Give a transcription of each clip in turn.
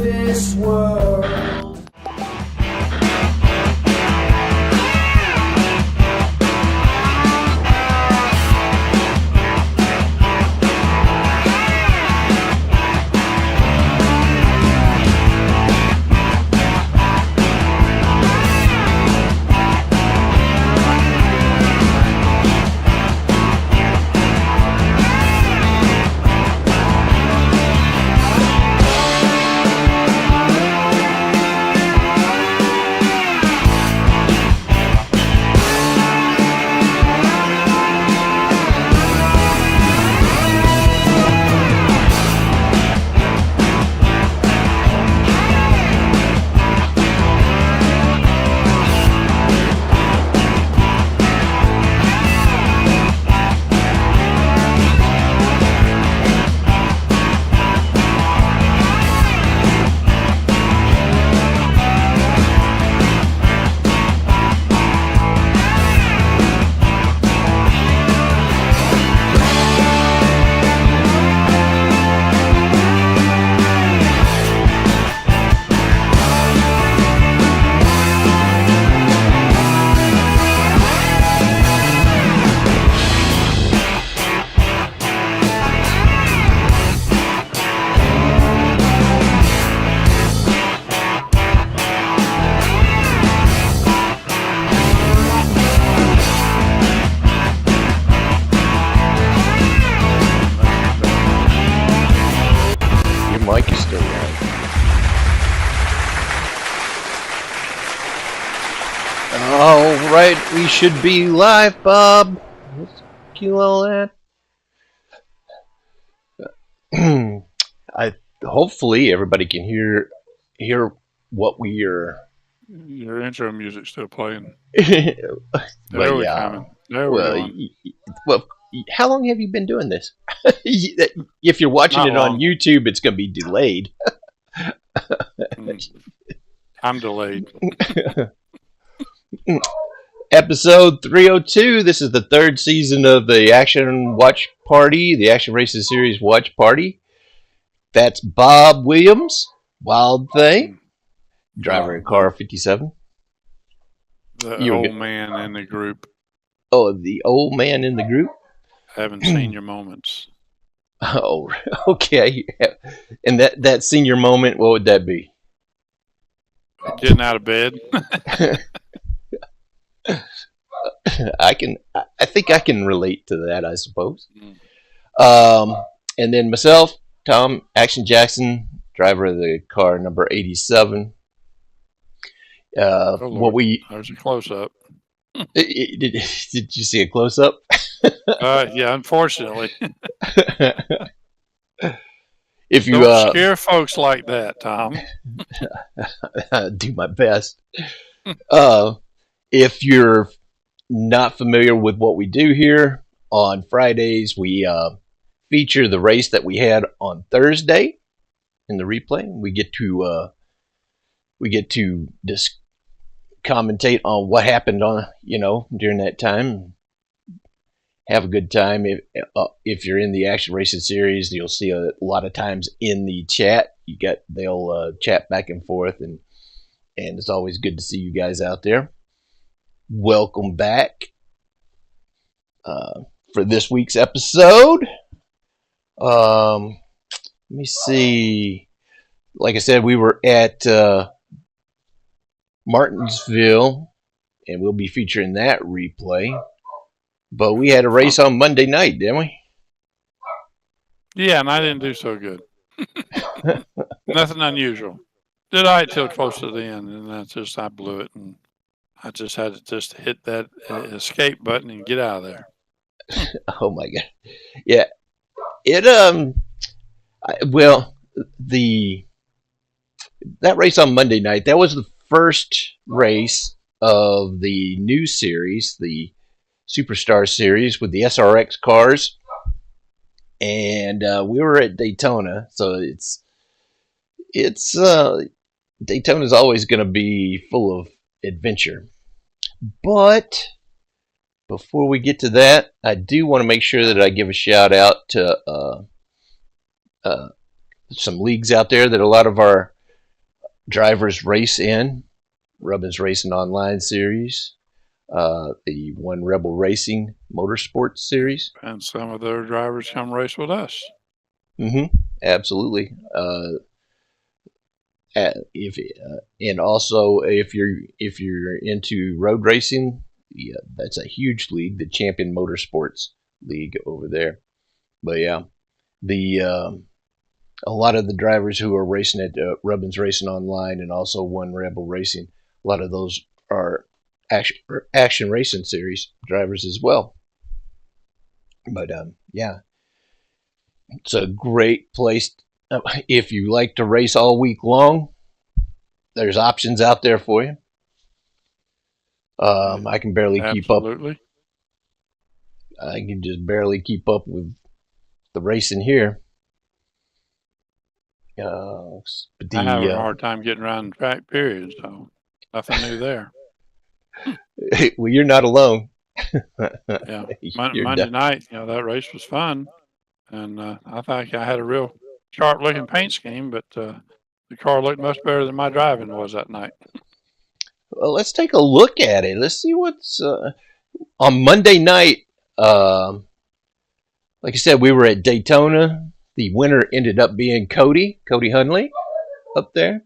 this world. Mike is still on. All right, we should be live, Bob. Let's kill all that. Hopefully everybody can hear what we are. Your intro music's still playing. But yeah, well, how long have you been doing this? If you're watching Not it long. on YouTube, it's going to be delayed. I'm delayed. Episode 302. This is the third season of the Action Watch Party, the Action Races Series Watch Party. That's Bob Williams, Wild Thing, driver in car 57. The old man in the group. Oh, the old man in the group? Haven't seen your moments. Oh, okay. And that senior moment, what would that be? Getting out of bed. I think I can relate to that, I suppose. And then myself, Tom Action Jackson, driver of the car number 87. There's a close up. Did you see a close up? Yeah, unfortunately. If you don't scare folks like that, Tom. I'll do my best. If you're not familiar with what we do here, on Fridays we feature the race that we had on Thursday in the replay. We get to just commentate on what happened on during that time. Have a good time. If you're in the Action Racing series, you'll see a lot of times in the chat. They'll chat back and forth, and it's always good to see you guys out there. Welcome back for this week's episode. Let me see. Like I said, we were at Martinsville, and we'll be featuring that replay. But we had a race on Monday night, didn't we? Yeah, and I didn't do so good. Nothing unusual. Did I till close to the end, and I blew it, and I just had to hit that escape button and get out of there. Oh my God! Yeah, that race on Monday night, that was the first race of the new series, the Superstar series with the SRX cars, and we were at Daytona, so Daytona's always going to be full of adventure. But before we get to that, I do want to make sure that I give a shout out to some leagues out there that a lot of our Drivers Race In, Rubbin's Racing Online Series, the One Rebel Racing Motorsports Series. And some of their drivers come race with us. Absolutely. If and also if you're into road racing, yeah, that's a huge league, the Champion Motorsports League over there. But yeah, the a lot of the drivers who are racing at Rubbin's Racing Online and also One Rebel Racing, a lot of those are action racing series drivers as well. But yeah, it's a great place. If you like to race all week long, there's options out there for you. I can barely keep up. Absolutely. I can just barely keep up with the racing here. I have a hard time getting around the track, period. So nothing new there. Well, you're not alone. Yeah, Monday night, that race was fun, and I think I had a real sharp-looking paint scheme, but the car looked much better than my driving was that night. Well, let's take a look at it. Let's see what's on Monday night. Like I said, we were at Daytona. The winner ended up being Cody Hundley up there.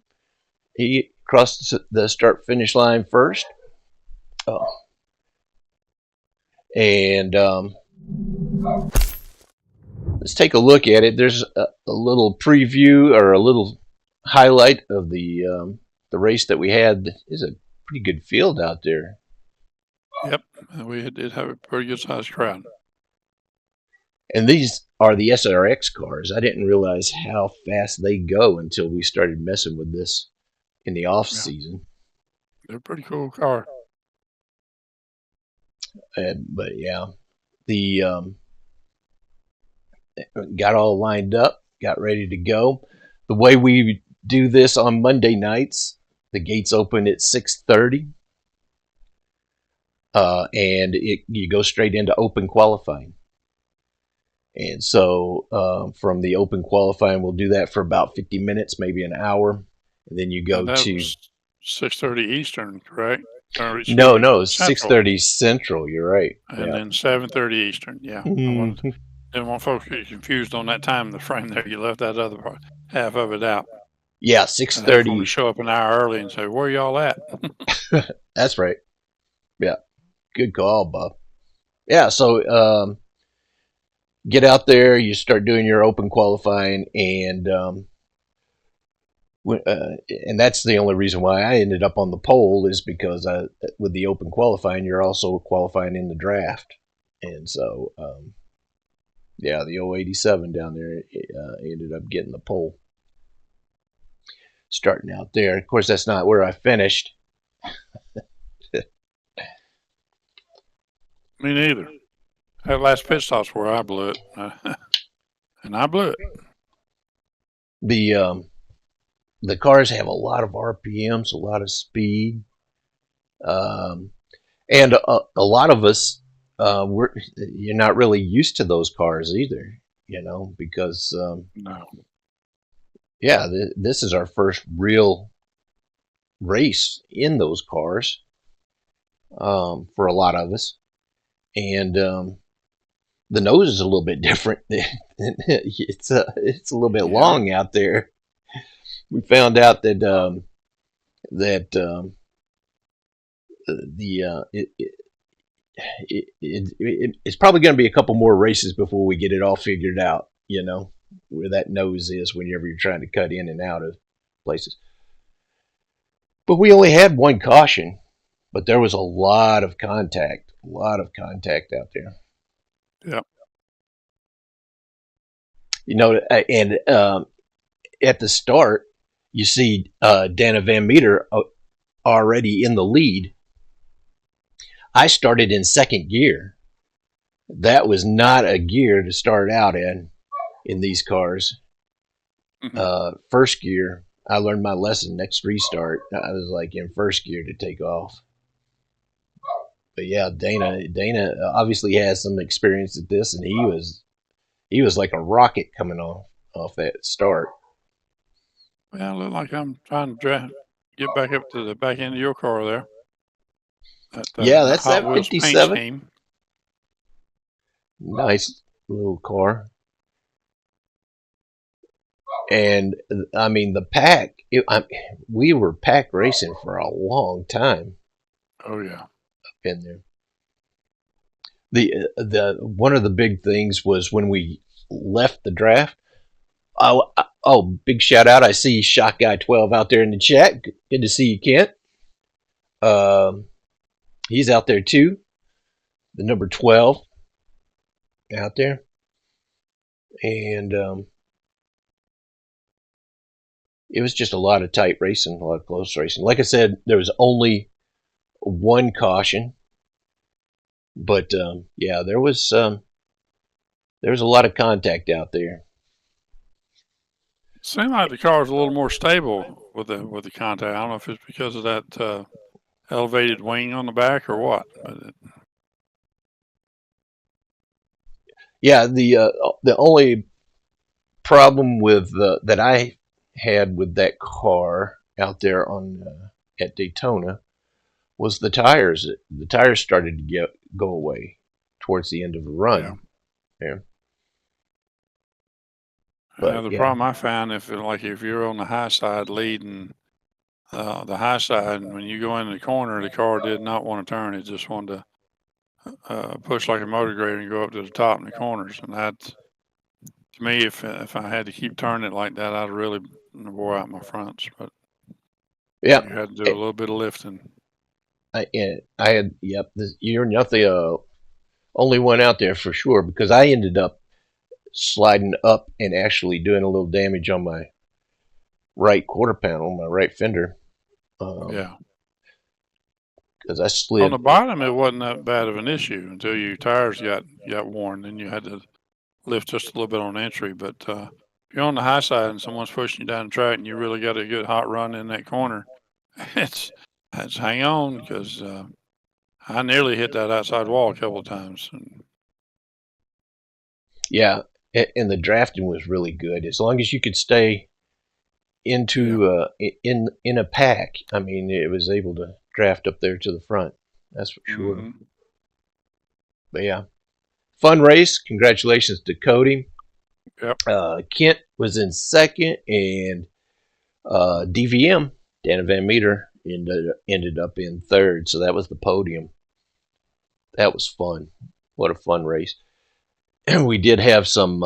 He crossed the start-finish line first. And let's take a look at it. There's a little preview or a little highlight of the race that we had. Is a pretty good field out there. Yep, we did have a pretty good sized crowd. And these are the SRX cars. I didn't realize how fast they go until we started messing with this in the off season. They're a pretty cool car. But yeah, the got all lined up, got ready to go. The way we do this on Monday nights, the gates open at 6:30, and you go straight into open qualifying. And so from the open qualifying, we'll do that for about 50 minutes, maybe an hour, and then you go to 6:30 Eastern, correct? No, 6:30 Central. You're right. And then 7:30 Eastern. Yeah. Didn't want folks to get confused on that time in the frame there. You left that other part, half of it out. Yeah, 6:30. We show up an hour early and say, "Where y'all at?" That's right. Yeah, good call, Bob. Yeah, so get out there. You start doing your open qualifying, and that's the only reason why I ended up on the pole is because with the open qualifying, you're also qualifying in the draft, and so yeah, the 087 down there ended up getting the pole. Starting out there. Of course, that's not where I finished. Me neither. That last pit stop's where I blew it, and I blew it. The cars have a lot of RPMs, a lot of speed, and a lot of us you're not really used to those cars either, because no. Yeah, this is our first real race in those cars for a lot of us, and the nose is a little bit different. It's a little bit long out there. We found out that it's probably going to be a couple more races before we get it all figured out. Where that nose is whenever you're trying to cut in and out of places. But we only had one caution, but there was a lot of contact out there. Yep. And at the start, you see Dana Van Meter already in the lead. I started in second gear. That was not a gear to start out in these cars. Mm-hmm. First gear, I learned my lesson. Next restart, I was like in first gear to take off. But yeah, Dana obviously has some experience at this, and he was like a rocket coming off that start. Yeah, look like I'm trying to get back up to the back end of your car there. Yeah, That that's Hot that Wheels paint 57. scheme. Nice little car. And I mean, the pack, we were pack racing for a long time Oh yeah. in there. The one of the big things was when we left the draft. Oh, big shout out! I see Shot Guy 12 out there in the chat. Good to see you, Kent. Um, he's out there too. The number 12 out there, and it was just a lot of tight racing, a lot of close racing. Like I said, there was only one caution, but yeah, there was a lot of contact out there. Seemed like the car was a little more stable with the contact. I don't know if it's because of that elevated wing on the back or what. But Yeah, the only problem with that I had with that car out there on at Daytona was the tires. The tires started to go away towards the end of the yeah. run. Yeah. But The yeah, problem I found if you're on the high side leading the high side, and when you go in the corner, the car did not want to turn. It just wanted to push like a motor grader and go up to the top in the corners. And that, to me, if I had to keep turning it like that, I'd really wore out my fronts. But yeah. you had to do a little bit of lifting. I had yep. You're not the only one out there for sure because I ended up sliding up and actually doing a little damage on my right quarter panel, my right fender. Yeah. Because I On the slid. bottom, it wasn't that bad of an issue until your tires got worn. Then you had to lift just a little bit on entry. But if you're on the high side and someone's pushing you down the track and you really got a good hot run in that corner, it's hang on because I nearly hit that outside wall a couple of times. Yeah, and the drafting was really good as long as you could stay Yeah. into in a pack. I mean, it was able to draft up there to the front. That's for sure. Mm-hmm. But yeah, fun race. Congratulations to Cody. Yep. Kent was in second, and DVM Dana Van Meter ended up in third. So that was the podium. That was fun. What a fun race. And we did have some.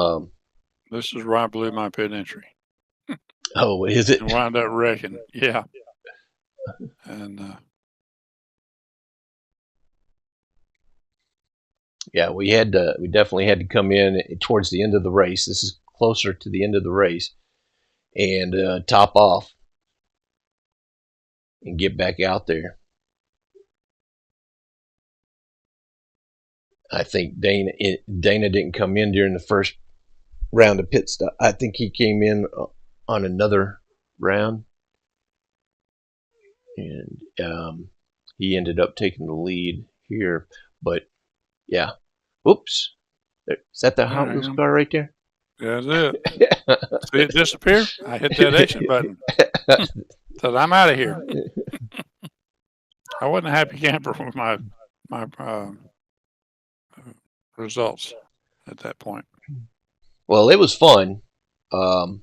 This is where I blew my pit entry Oh, is it? and wound up wrecking. Yeah. And Yeah, we definitely had to come in towards the end of the race. This is closer to the end of the race, and top off and get back out there. I think Dana didn't come in during the first round of pit stop. I think he came in on another round, and he ended up taking the lead here. But yeah, oops, is that the Hot Wheels car right there? that's it. See it disappear? I hit that exit button. Said I'm out of here. I wasn't a happy camper with my results at that point. Well, it was fun, but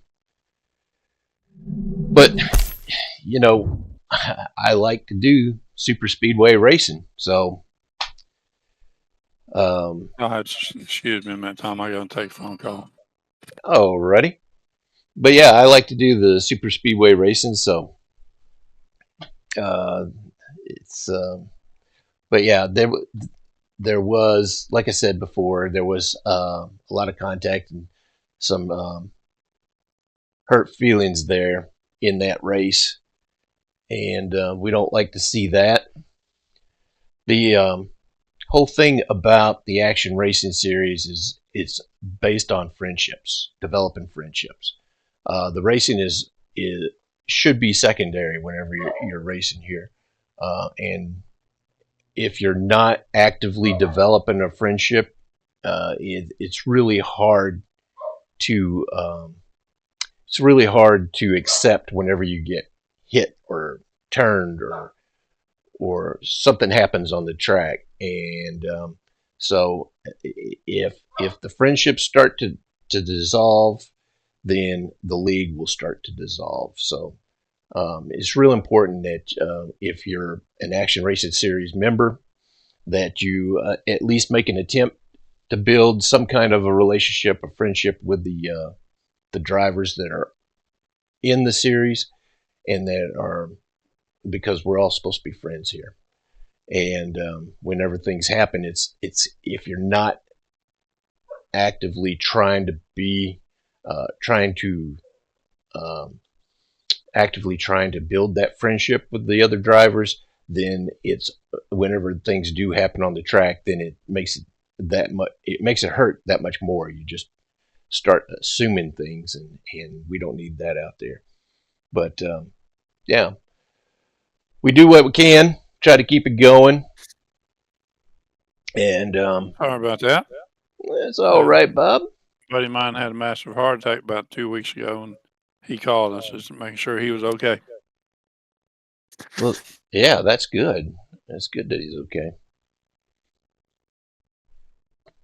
you know, I like to do super speedway racing, so. Excuse me a minute, Tom. I got to take a phone call. Alrighty. But yeah, I like to do the super speedway racing, so it's. But yeah, there was, like I said before, there was a lot of contact and some hurt feelings there in that race, and we don't like to see that. The whole thing about the action racing series is it's based on friendships, developing friendships. The racing is should be secondary whenever you're racing here, and if you're not actively developing a friendship, it's really hard to it's really hard to accept whenever you get hit or turned or something happens on the track. And so if the friendships start to dissolve, then the league will start to dissolve. So it's real important that if you're an Action Racing Series member, that you at least make an attempt to build some kind of a relationship, a friendship with the drivers that are in the series, and that are, because we're all supposed to be friends here. And whenever things happen, it's if you're not actively trying to be actively trying to build that friendship with the other drivers, then it's whenever things do happen on the track, then it makes it hurt that much more. You just start assuming things, and we don't need that out there. But yeah, we do what we can, try to keep it going, and Sorry about that. it's all right, Bob. A buddy of mine had a massive heart attack about 2 weeks ago, and he called us just making sure he was okay. Well, yeah, that's good. That's good that he's okay.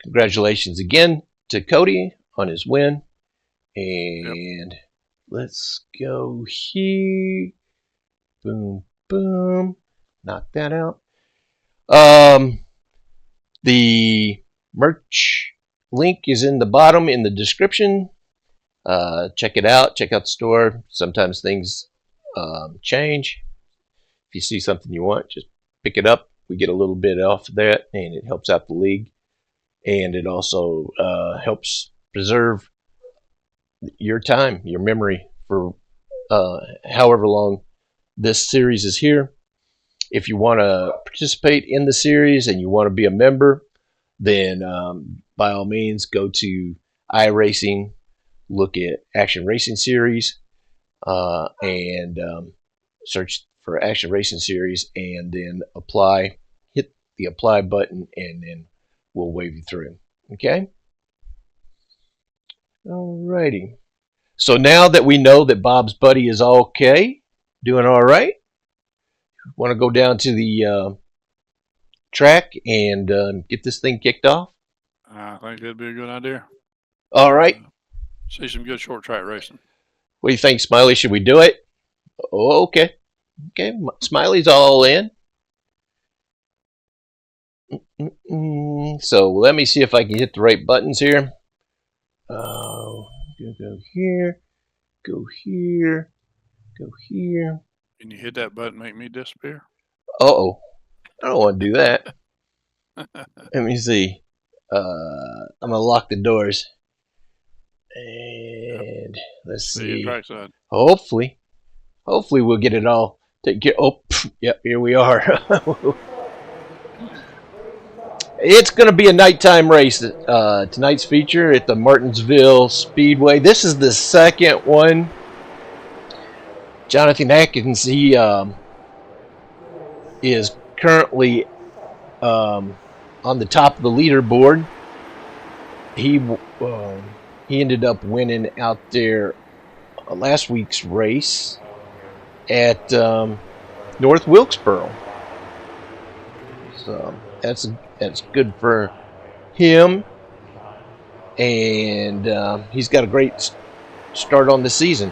Congratulations again to Cody on his win. And let's go here. Boom, boom. Knock that out. The merch link is in the bottom in the description. Check it out. Check out the store. Sometimes things change. If you see something you want, just pick it up. We get a little bit off of that, and it helps out the league. And it also helps preserve your time, your memory for however long this series is here. If you want to participate in the series and you want to be a member, then by all means go to iRacing, look at Action Racing Series, and search for Action Racing Series, and then apply. Hit the apply button, and then we'll wave you through. Okay? Alrighty. So now that we know that Bob's buddy is okay, doing all right, want to go down to the track and get this thing kicked off? I think that'd be a good idea. All right. See some good short track racing. What do you think, Smiley? Should we do it? Oh, okay. Okay, Smiley's all in. So let me see if I can hit the right buttons here. Go here, go here, go here. Can you hit that button, make me disappear? Uh-oh. I don't want to do that. Let me see. I'm going to lock the doors. And let's see. Hopefully we'll get it all taken care. Oh, yep, here we are. It's going to be a nighttime race. Tonight's feature at the Martinsville Speedway. This is the second one. Jonathan Atkins, he is currently on the top of the leaderboard. He ended up winning out there last week's race at North Wilkesboro. So that's good for him, and he's got a great start on the season.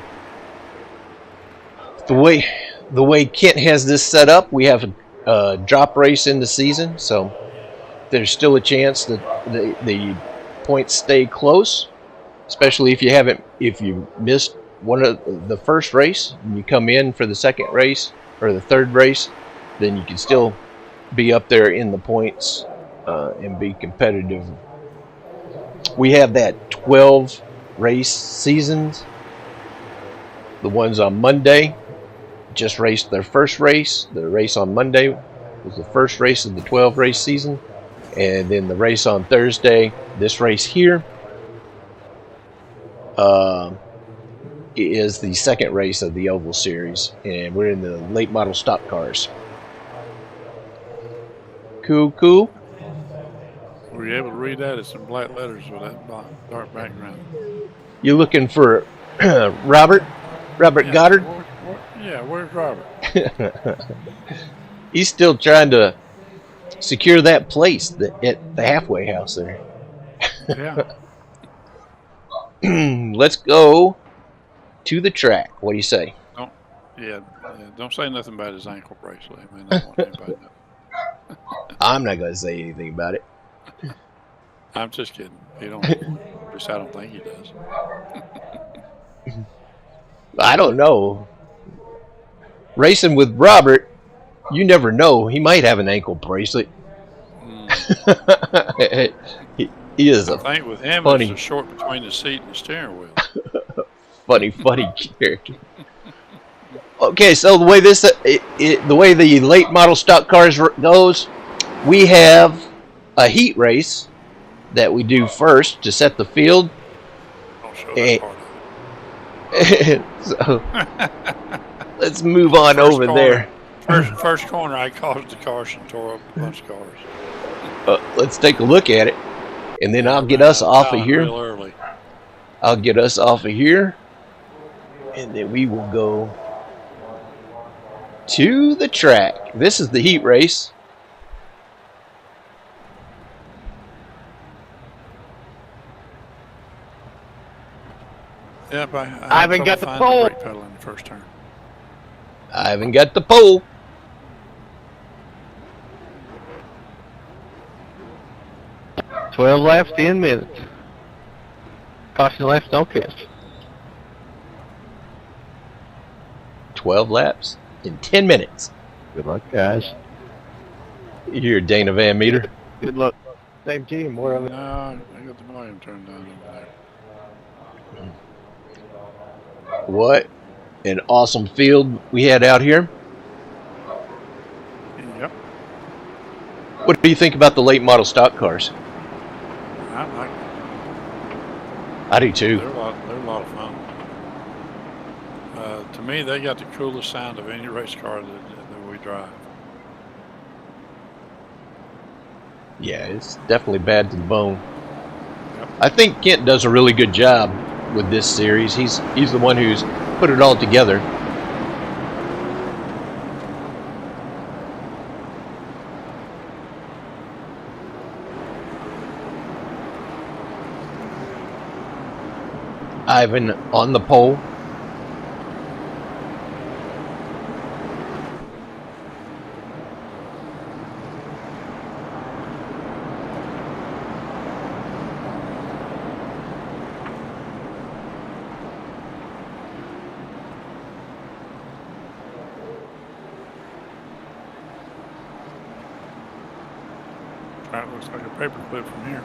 The way Kent has this set up, we have a drop race in the season, so there's still a chance that the points stay close, especially if you missed one of the first race and you come in for the second race or the third race, then you can still be up there in the points and be competitive. We have that 12 race seasons. The ones on Monday just raced their first race. The race on Monday was the first race of the 12 race season, and then the race on Thursday, this race here, is the second race of the Oval Series, and we're in the late model stock cars. Cool. Were you able to read that? It's in black letters with that dark background. You looking for Robert Yeah. Goddard. Yeah, where's Robert? He's still trying to secure that place at the halfway house there. Yeah. Let's go to the track. What do you say? Don't. Yeah. Yeah. Don't say nothing about his ankle bracelet. He may not want anybody to know. I'm not going to say anything about it. I'm just kidding. He don't need one. At least I don't think he does. I don't know. Racing with Robert, you never know. He might have an ankle bracelet. he is I a think with him, funny, it's a short between the seat and the steering wheel. funny character. Okay, so the way the way the late model stock cars goes, we have a heat race that we do first to set the field. Don't show that part of So let's move on over there. First corner, I caused the caution, tore up a bunch of cars. Let's take a look at it, and then I'll get us off of here. Real early. I'll get us off of here, and then we will go to the track. This is the heat race. Yep, I haven't got the pole. Brake pedal in the first turn. I haven't got the pole. $12 laps, 10 minutes. Caution laps, don't piss. 12 laps in 10 minutes. Good luck, guys. You hear Dana Van Meter? Good luck. Same team, more of it. No, I got the volume turned down over there. What an awesome field we had out here. Yep. What do you think about the late model stock cars? I like them. I do too. They're a lot of fun. To me, they got the coolest sound of any race car that we drive. Yeah, it's definitely bad to the bone. Yep. I think Kent does a really good job with this series. He's the one who's put it all together. Ivan on the pole. That looks like a paperclip from here.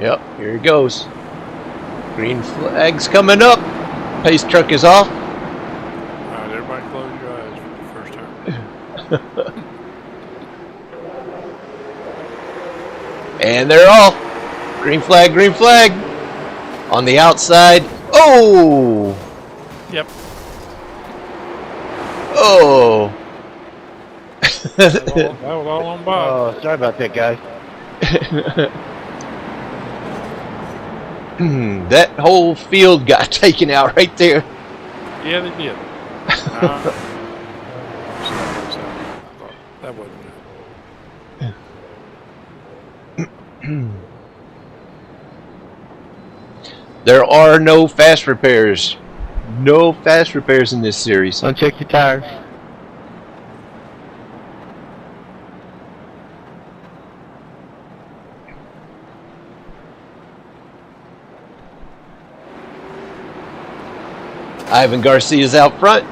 Yep, here it goes. Green flag's coming up. Pace truck is off. All right, everybody close your eyes for the first turn. And they're off. Green flag, green flag. On the outside. Oh! Yep. Oh! That was all on Bob. Oh, sorry about that, guys. That whole field got taken out right there. Yeah, they did. That wasn't good. There are no fast repairs. No fast repairs in this series. Don't check your tires. Ivan Garcia's out front.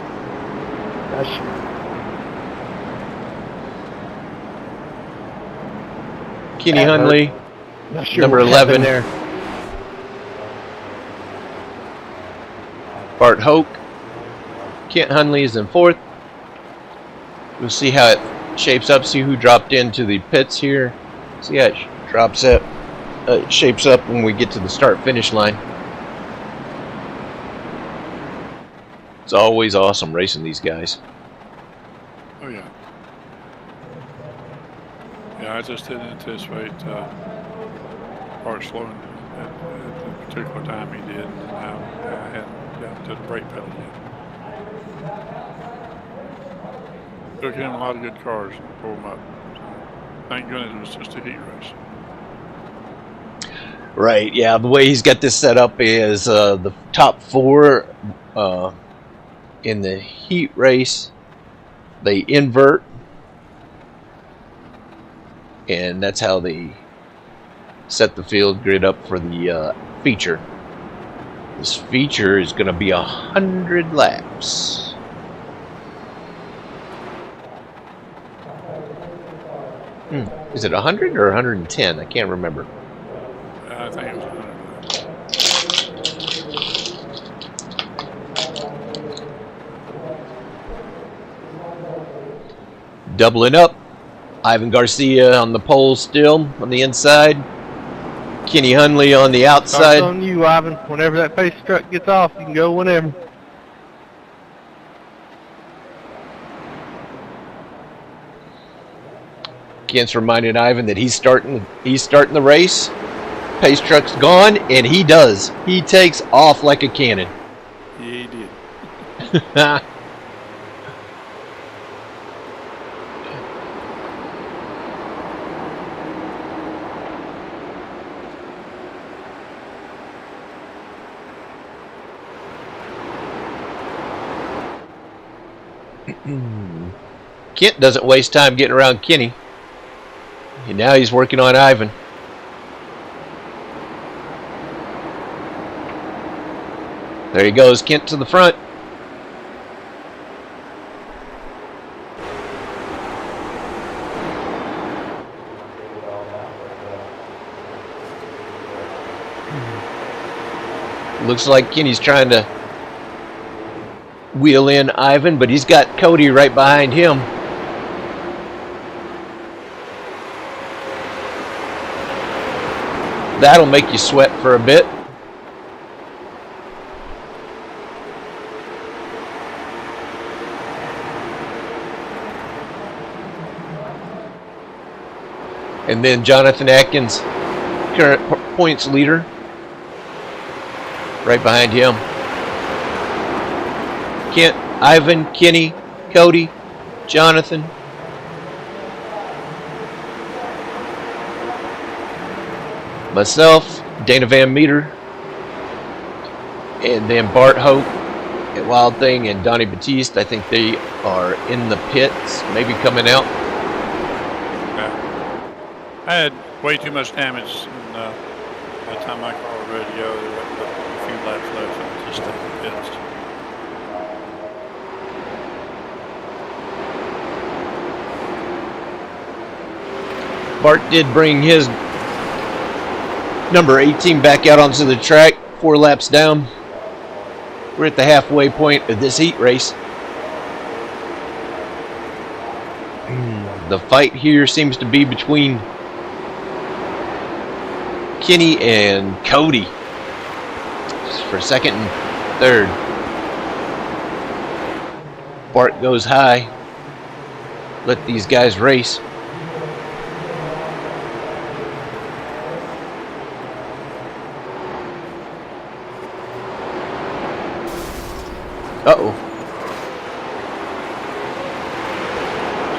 Kenny Hunley, Not sure number what 11. happened there. Bart Hoke. Kent Hunley is in fourth. We'll see how it shapes up. See who dropped into the pits here. See how it drops up. Shapes up when we get to the start-finish line. It's always awesome racing these guys. Oh, yeah. Yeah, I just didn't anticipate Bart slowing at the particular time he did. And I had to the brake pedal yet. Took in a lot of good cars and pulled them up. So, thank goodness it was just a heat race. Right, yeah. The way he's got this set up is the top 4 in the heat race, they invert, and that's how they set the field grid up for the feature. This feature is going to be 100 laps. Is it 100 or 110? I can't remember. I think it was 100. Doubling up. Ivan Garcia on the pole still on the inside. Kenny Hunley on the outside. Starts on you, Ivan. Whenever that pace truck gets off, you can go whenever. Kent's reminded Ivan that he's starting the race. Pace truck's gone, and he does. He takes off like a cannon. Yeah, he did. Kent doesn't waste time getting around Kenny. And now he's working on Ivan. There he goes, Kent to the front. Looks like Kenny's trying to wheel in Ivan, but he's got Cody right behind him. That'll make you sweat for a bit. And then Jonathan Atkins, current points leader, right behind him. Kent, Ivan, Kenny, Cody, Jonathan. Myself, Dana Van Meter, and then Bart Hope at Wild Thing and Donnie Batiste. I think they are in the pits, maybe coming out. Yeah. I had way too much damage, and by the time I called the radio, there were a few laps left, and I just stayed in the pits. Bart did bring his number 18 back out onto the track, 4 laps down. We're at the halfway point of this heat race. The fight here seems to be between Kenny and Cody for second and third. Bart goes high. Let these guys race. Uh-oh.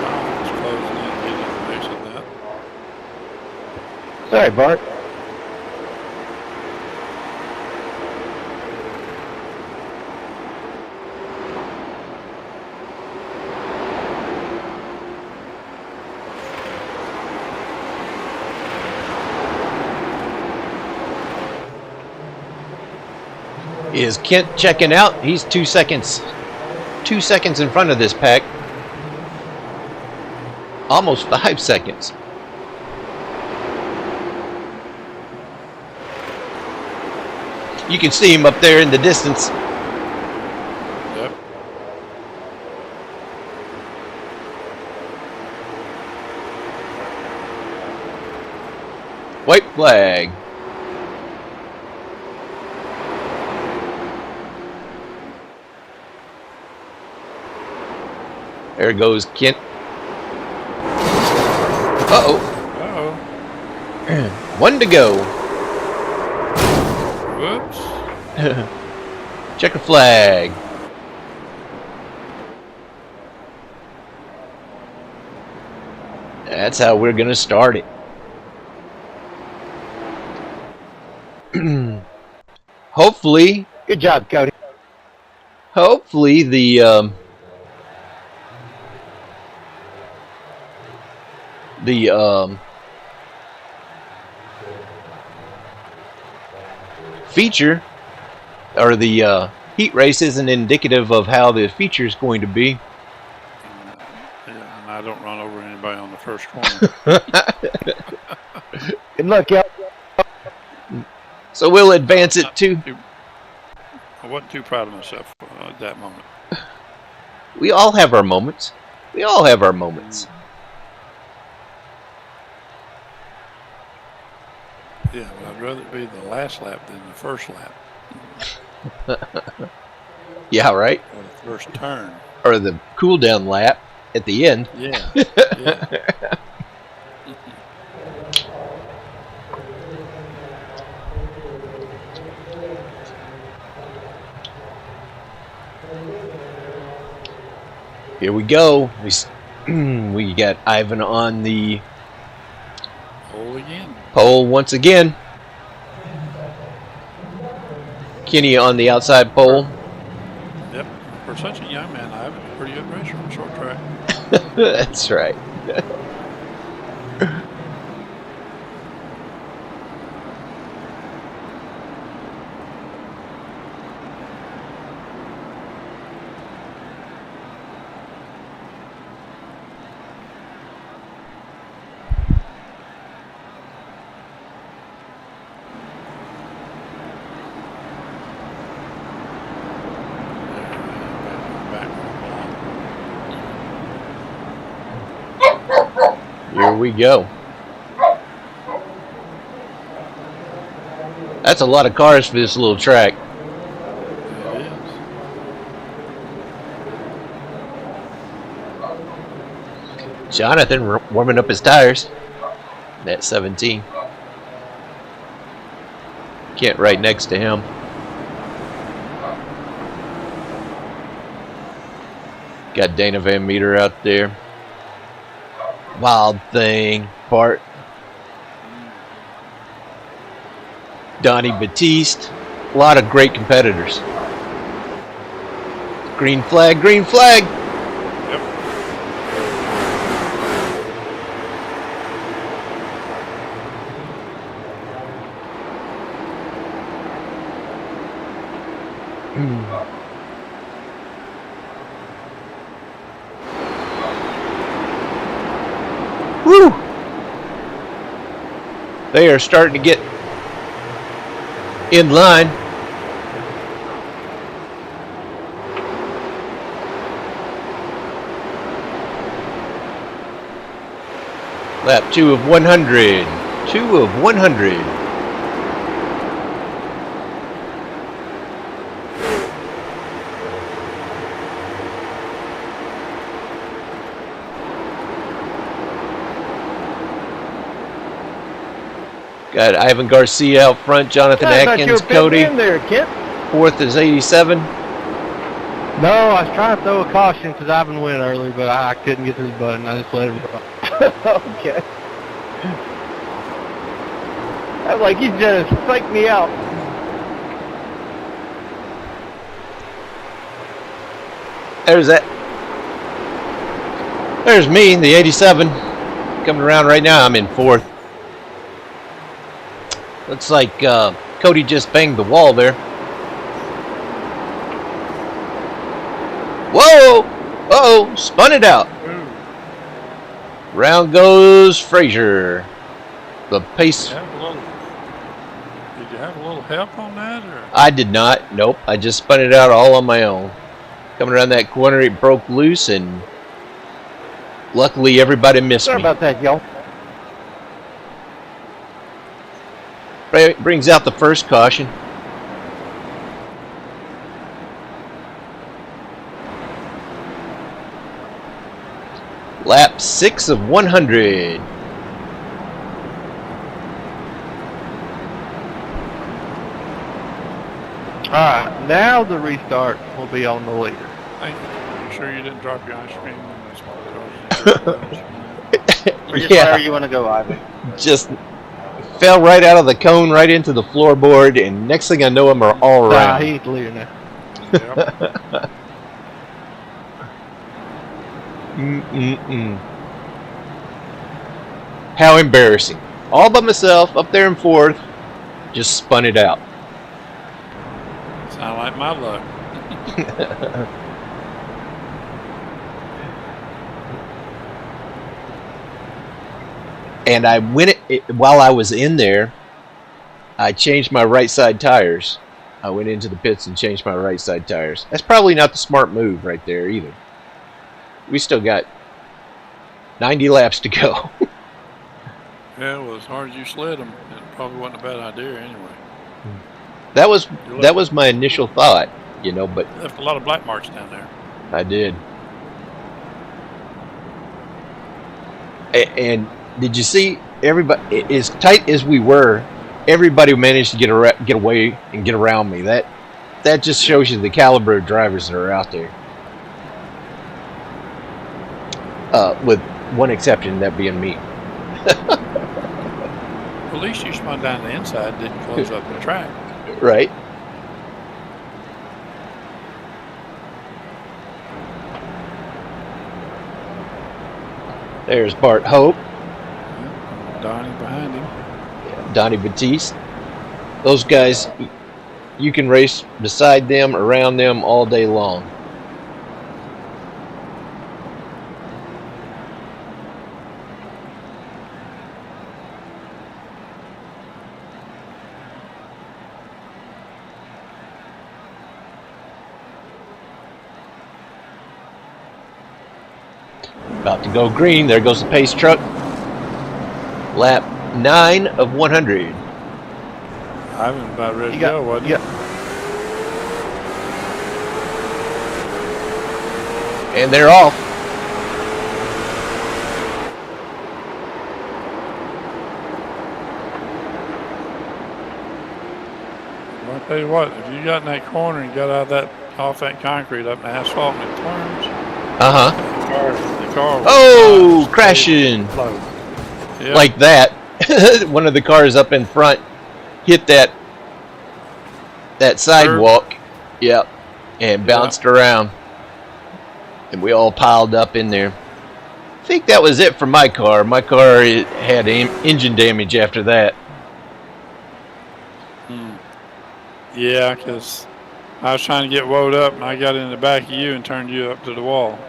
Jonathan's closing in, getting fixing that. Sorry, Bart. Is Kent checking out? He's 2 seconds. 2 seconds in front of this pack. Almost 5 seconds. You can see him up there in the distance. Yep. White flag. There goes Kent. Uh-oh. Uh-oh. 1 to go. Whoops. Checker flag. That's how we're going to start it. Hopefully. Good job, Cody. Hopefully the feature or the heat race isn't indicative of how the feature is going to be. Yeah, and I don't run over anybody on the first corner. Good luck, y'all. So we'll advance it to. I wasn't too proud of myself at that moment. We all have our moments. We all have our moments. Yeah, but I'd rather be the last lap than the first lap. Yeah, right? Or the first turn. Or the cool down lap at the end. Yeah. Yeah. Here we go. We got Ivan on the Pole again. pole once again. Kenny on the outside pole. Yep. For such a young man, Ivan is a pretty good racer on short track. That's right. Here we go. That's a lot of cars for this little track. It is. Jonathan warming up his tires. That 17. Kent right next to him. Got Dana Van Meter out there. Wild Thing, Bart. Donnie Batiste. A lot of great competitors. Green flag, green flag. Yep. Woo! They are starting to get in line. Lap 2 of 100. 2 of 100. Got Ivan Garcia out front, Jonathan I thought you Atkins, were Cody. in there, Kent. Fourth is 87. No, I was trying to throw a caution because Ivan went early, but I couldn't get to the button. I just let him run. Okay. I was like, you just psyched me out. There's that. There's me, the 87. Coming around right now, I'm in fourth. Looks like Cody just banged the wall there. Whoa! Uh-oh, spun it out. Round goes Frazier. The pace. Did you have a little help on that? Or? I did not. Nope. I just spun it out all on my own. Coming around that corner, it broke loose, and luckily everybody missed Sorry me. about that, y'all. Brings out the first caution. Lap 6 of 100. All right. Now the restart will be on the leader. Thank you. Are you sure you didn't drop your ice cream in this because Just wherever you want to go, Ivan. Just fell right out of the cone right into the floorboard, and next thing I know, them are all Nah, around. he's leader now. Yep. How embarrassing. All by myself, up there in fourth, just spun it out. Sound like my luck. And I went while I was in there, I changed my right side tires. I went into the pits and changed my right side tires. That's probably not the smart move right there either. We still got 90 laps to go. Yeah, well, as hard as you slid them, it probably wasn't a bad idea anyway. That was my initial thought, you know, but You left a lot of black marks down there. I did. And did you see everybody? As tight as we were, everybody managed to get away and get around me. That just shows you the caliber of drivers that are out there. With one exception, that being me. At least you spun down the inside, didn't close up the track. Right. There's Bart Hope. Yep. Donnie behind him. Donnie Batiste. Those guys, you can race beside them, around them all day long. About to go green. There goes the pace truck. Lap 9 of 100. Ivan about ready to go, wasn't he? Yeah. And they're off. Well, I'll tell you what, if you got in that corner and got out of off that concrete up in the asphalt and it turns, the car Oh, crashing. Yep. Like that. One of the cars up in front hit that sidewalk. Yep. And bounced around. And we all piled up in there. I think that was it for my car. My car had engine damage after that. Yeah, because I was trying to get woed up and I got in the back of you and turned you up to the wall.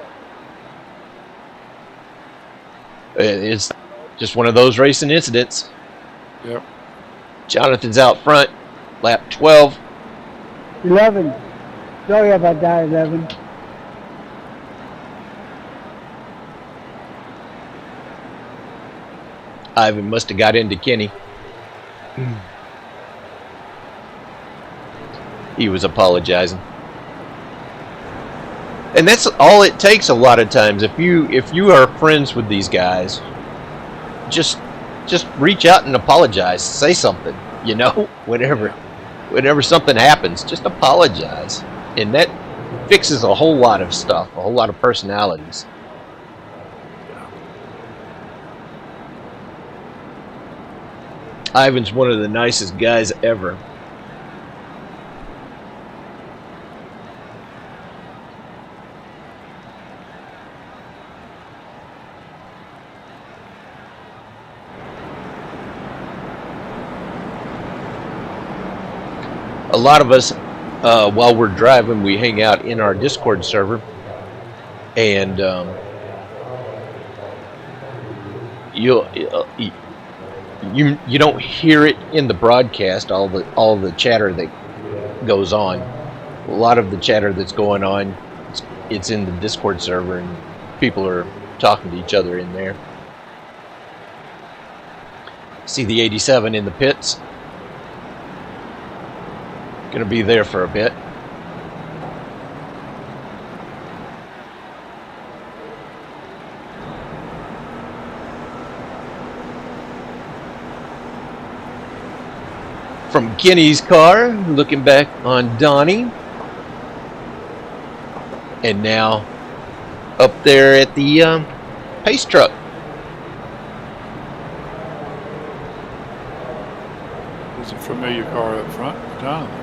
It's just one of those racing incidents. Yep. Jonathan's out front. Lap 12. 11. Sorry about that, 11. Ivan must have got into Kenny. He was apologizing. And that's all it takes a lot of times. If you are friends with these guys, just reach out and apologize. Say something, you know, whenever something happens, just apologize. And that fixes a whole lot of stuff, a whole lot of personalities. Ivan's one of the nicest guys ever. A lot of us, while we're driving, we hang out in our Discord server, and you don't hear it in the broadcast, all the chatter that goes on. A lot of the chatter that's going on, it's in the Discord server, and people are talking to each other in there. See the 87 in the pits. Gonna be there for a bit. From Kenny's car, looking back on Donnie. And now up there at the pace truck. There's a familiar car up front, Jonathan.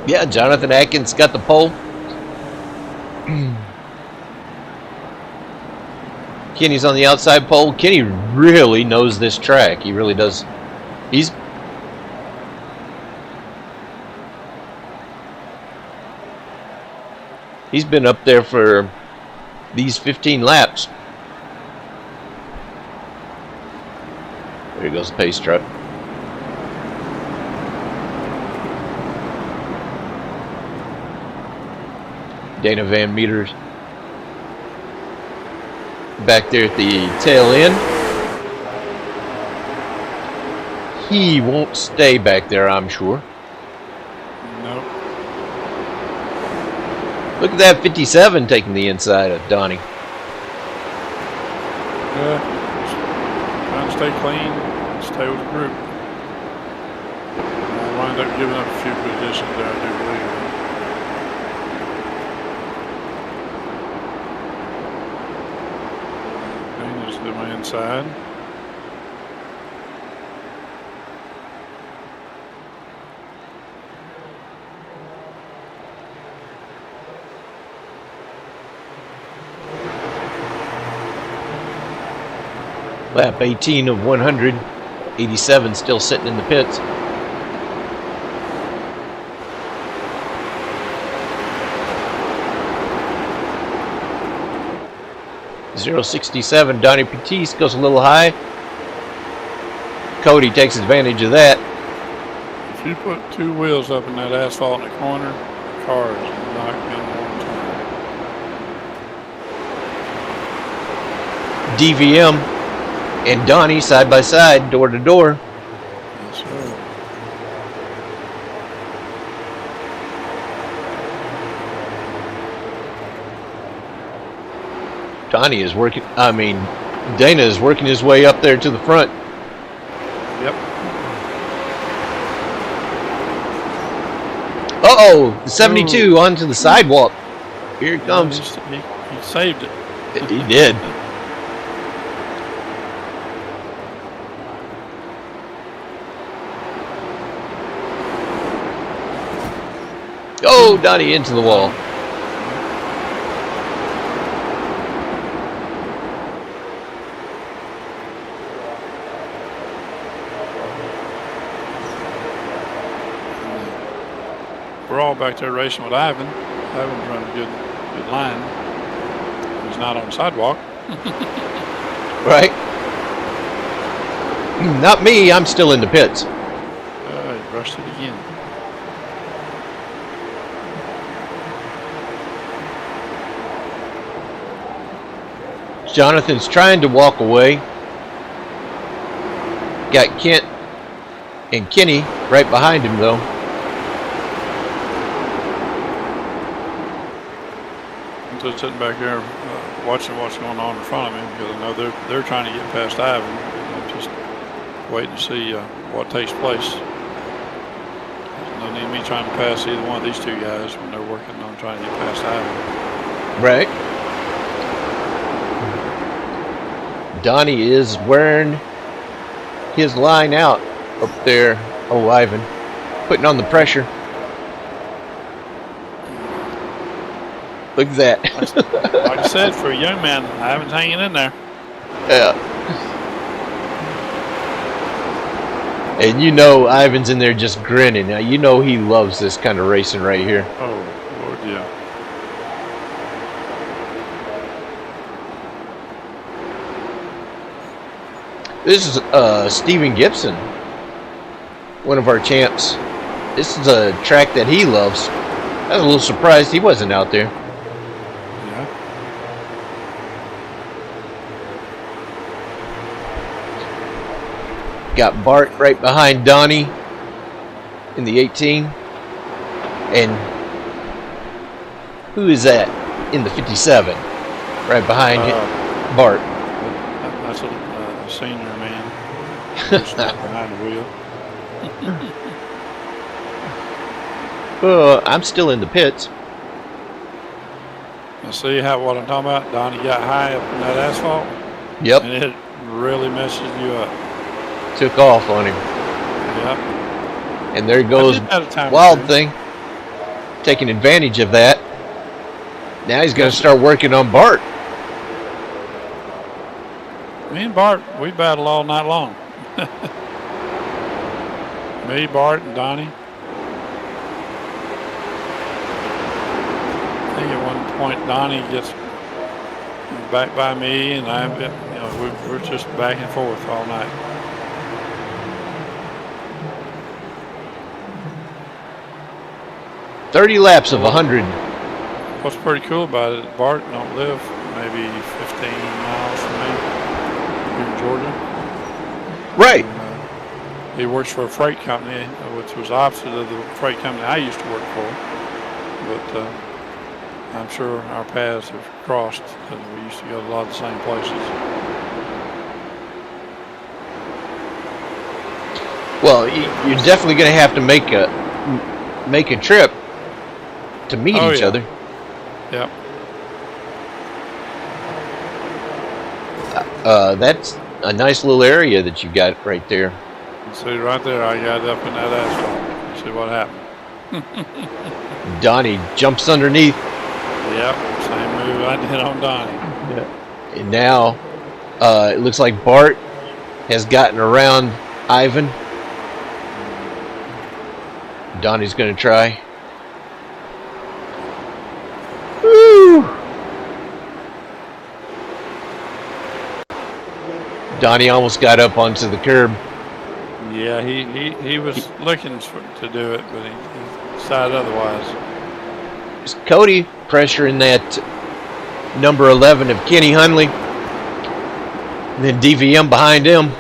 Yeah, Jonathan Atkins got the pole. Kenny's on the outside pole. Kenny really knows this track. He really does. He's been up there for these 15 laps. There goes the pace truck. Dana Van Meters back there at the tail end. He won't stay back there, I'm sure. Nope. Look at that 57 taking the inside of Donnie. Yeah. Trying to stay clean, stay with the group. I wound up giving up a few positions there, I do believe. Dana's to my inside. Lap 18 of 100. 87 still sitting in the pits. .067. Donnie Pettis goes a little high. Cody takes advantage of that. If you put two wheels up in that asphalt in the corner, the car is not going to DVM and Donnie side by side, door to door. Yes, sir. Donnie is working, Dana is working his way up there to the front. Yep. Uh-oh, the 72 onto the sidewalk. Here it comes. He saved it. He did. Oh, Donnie into the wall. We're all back there racing with Ivan. Ivan's running a good line. He's not on the sidewalk. Right? Not me, I'm still in the pits. He brushed it again. Jonathan's trying to walk away. Got Kent and Kenny right behind him, though. I'm just sitting back there watching what's going on in front of me because I know they're trying to get past Ivan. I'm just waiting to see what takes place. There's no need me trying to pass either one of these two guys when they're working on trying to get past Ivan. Right. Donnie is wearing his line out up there. Oh, Ivan. Putting on the pressure. Look at that. Like I said, for a young man, Ivan's hanging in there. Yeah. And you know Ivan's in there just grinning. Now you know he loves this kind of racing right here. Oh, Lord, yeah. This is Steven Gibson, one of our champs. This is a track that he loves. I was a little surprised he wasn't out there. Yeah. Got Bart right behind Donnie in the 18. And who is that in the 57? Right behind Bart. That's a senior man. Behind the wheel. I'm still in the pits. I see what I'm talking about. Donnie got high up in that asphalt. Yep. And it really messes you up. Took off on him. Yep. And there goes Wild Thing, taking advantage of that. Now he's going to start working on Bart. Me and Bart, we battle all night long. Me, Bart, and Donnie. I think at one point Donnie gets back by me, and we're just back and forth all night. $30 laps of 100. What's pretty cool about it, Bart don't live maybe 15 miles from me here in Georgia. Right. He works for a freight company, which was opposite of the freight company I used to work for. But I'm sure our paths have crossed because we used to go to a lot of the same places. Well, you're definitely going to have to make a trip to meet each other. Yep. That's a nice little area that you got right there. See right there, I got up in that asphalt. See what happened. Donnie jumps underneath. Yep, same move I did on Donnie. Yeah. And now it looks like Bart has gotten around Ivan. Donnie's going to try. Woo! Donnie almost got up onto the curb. Yeah, he was looking to do it, but he decided otherwise. It's Cody pressuring that number 11 of Kenny Hunley. And then DVM behind him.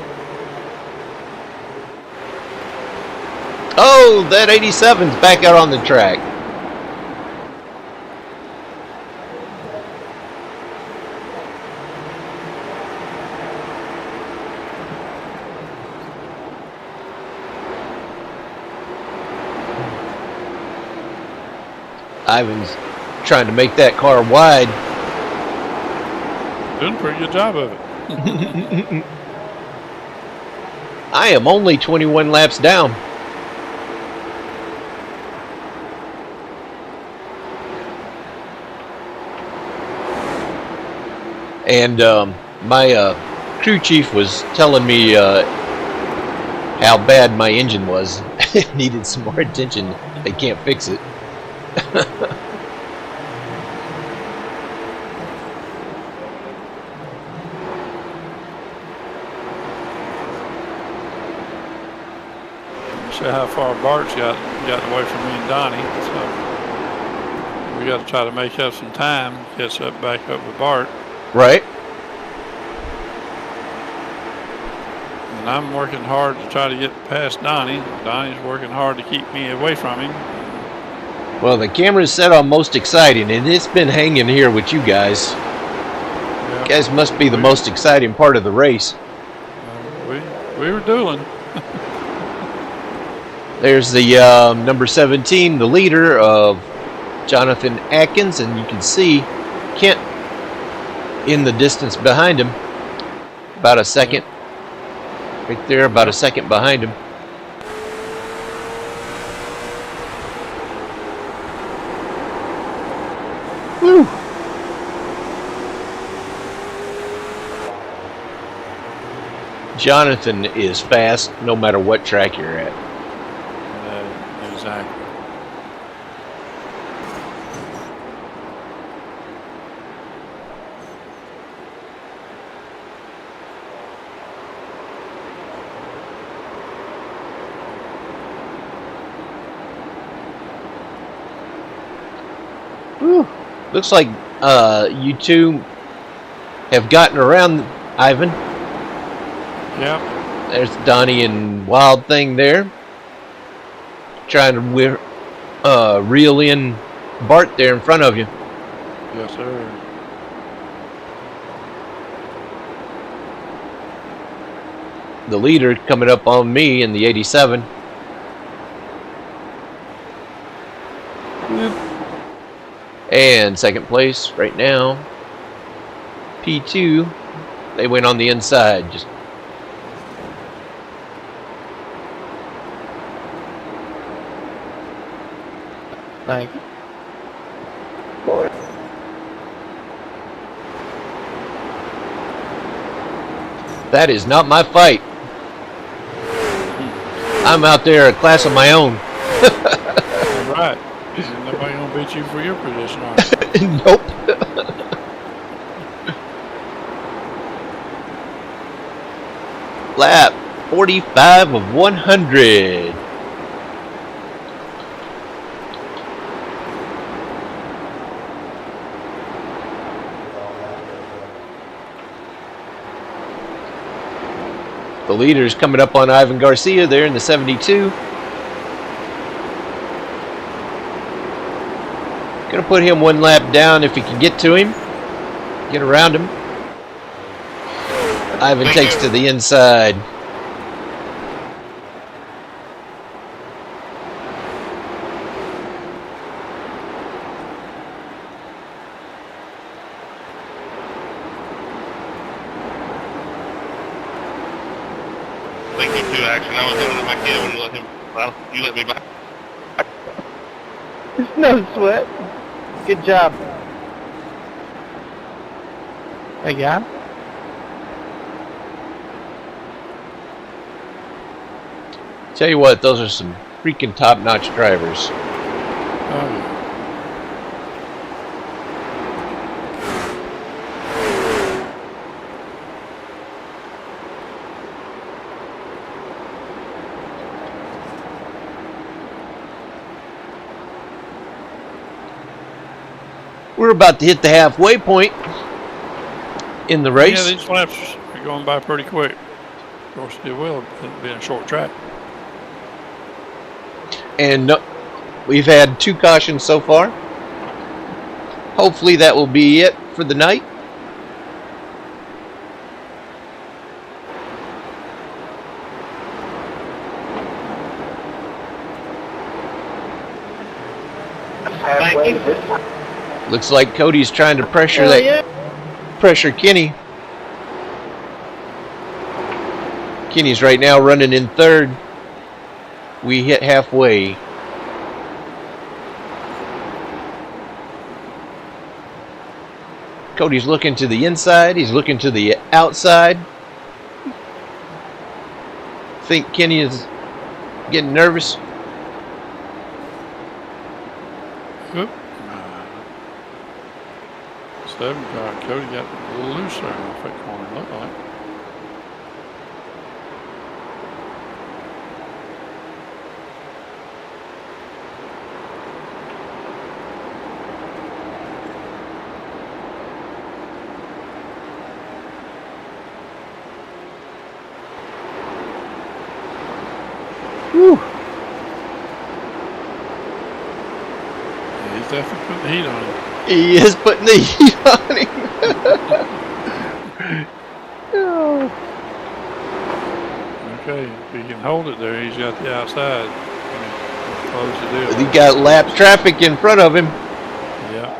Oh, that 87's back out on the track. Ivan's trying to make that car wide. Doing a pretty good job of it. I am only 21 laps down. And my crew chief was telling me how bad my engine was. It needed some more attention. They can't fix it. See how far Bart's gotten away from me and Donnie. So we got to try to make up some time, catch up back up with Bart. Right. And I'm working hard to try to get past Donnie. Donnie's working hard to keep me away from him. Well, the camera's set on most exciting, and it's been hanging here with you guys. Yeah. You guys must be the most exciting part of the race. We were dueling. There's the number 17, the leader of Jonathan Atkins, and you can see Kent in the distance behind him. About a second. Right there, about a second behind him. Woo! Jonathan is fast no matter what track you're at. Exactly. Whew. Looks like you two have gotten around Ivan. Yep. There's Donnie and Wild Thing there. Trying to reel in Bart there in front of you. Yes, sir. The leader coming up on me in the 87. And second place right now, P2. They went on the inside. Just Thank you. that is not my fight. I'm out there a class of my own. All right. Nobody gonna beat you for your position, are they? Nope. Lap 45 of 100. The leader's coming up on Ivan Garcia there in the 72. Gonna put him one lap down if he can get to him. Get around him. Ivan takes to the inside. Thank you too, action. I was looking at my kid when you let me back. No sweat. Good job. Hey, guy. Tell you what, those are some freaking top-notch drivers. Oh, yeah. We're about to hit the halfway point in the race. Yeah, these laps are going by pretty quick. Of course, it will. It'll be a short track. And we've had 2 cautions so far. Hopefully that will be it for the night. Thank you. Looks like Cody's trying to pressure Hell yeah. pressure Kenny. Kenny's right now running in third. We hit halfway. Cody's looking to the inside. He's looking to the outside. Think Kenny is getting nervous. Oop. 7 car. Cody got a little loose there off that corner, looked like. Whew. Yeah, he's definitely putting the heat on him. He is putting the heat on him. Oh. Okay, if he can hold it there, he's got the outside. Close the deal. He got lap traffic in front of him. Yeah.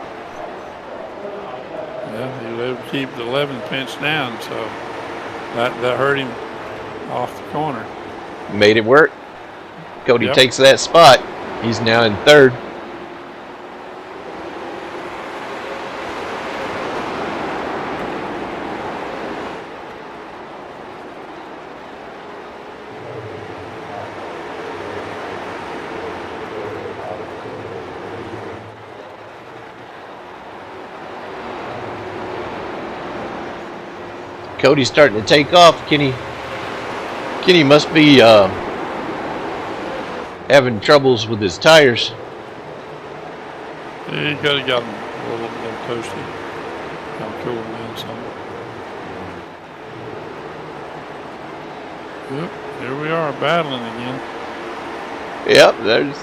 Yeah, he was able to keep the 11 pinched down, so that hurt him off the corner. Made it work. Cody Yep. takes that spot. He's now in third. Cody's starting to take off. Kenny must be having troubles with his tires. Yeah, he could have got him a little toasty. I'm cooling down some. Yep, here we are battling again. Yep, there's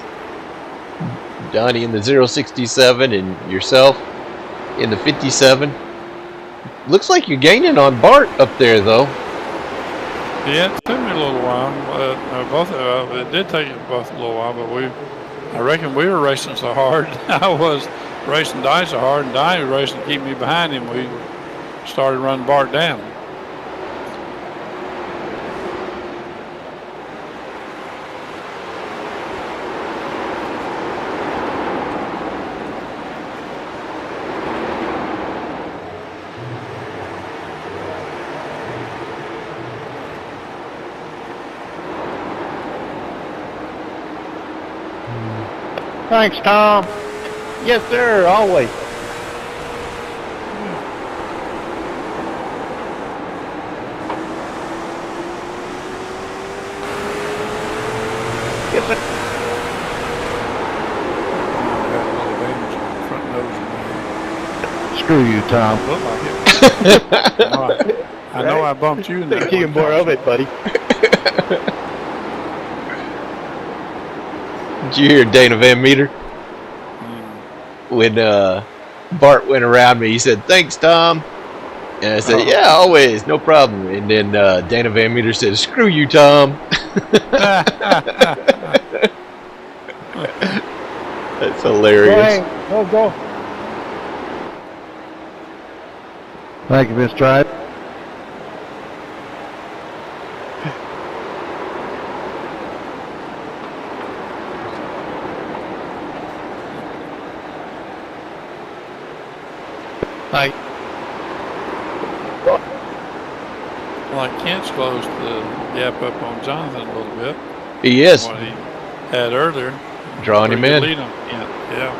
Donnie in the 067 and yourself in the 57. Looks like you're gaining on Bart up there, though. Yeah, it took me a little while. It did take us both a little while, but I reckon we were racing so hard. I racing Donnie so hard, and Donnie was racing to keep me behind him. We started running Bart down. Thanks, Tom. Yes, sir. Always. Yes, sir. Screw you, Tom. I know I bumped you in that. Take you more of it, buddy. Did you hear Dana Van Meter? When Bart went around me, he said, "Thanks, Tom." And I said, "Yeah, always, no problem." And then Dana Van Meter said, "Screw you, Tom." That's hilarious. Go. Thank you, Miss Tribe. Hi. Like Kent's closed the gap up on Jonathan a little bit. He is. What he had earlier. Drawing him Pretty in. good lead on Kent. Yeah.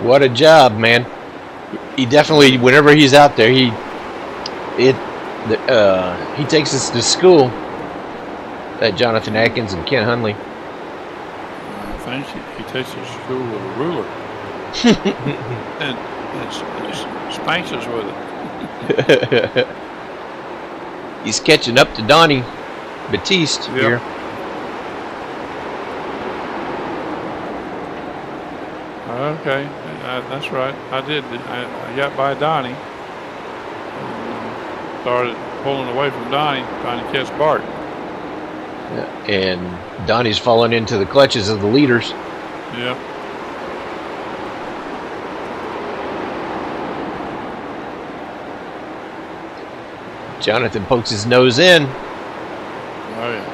What a job, man. He definitely, whenever he's out there, he takes us to school. That Jonathan Atkins and Ken Hunley. I think he takes us to school with a ruler. and spanks us with it. He's catching up to Donnie Batiste here. Okay, that's right. I did. I got by Donnie. Started pulling away from Donnie, trying to catch Bart. And Donnie's falling into the clutches of the leaders. Yep. Jonathan pokes his nose in. Oh, yeah.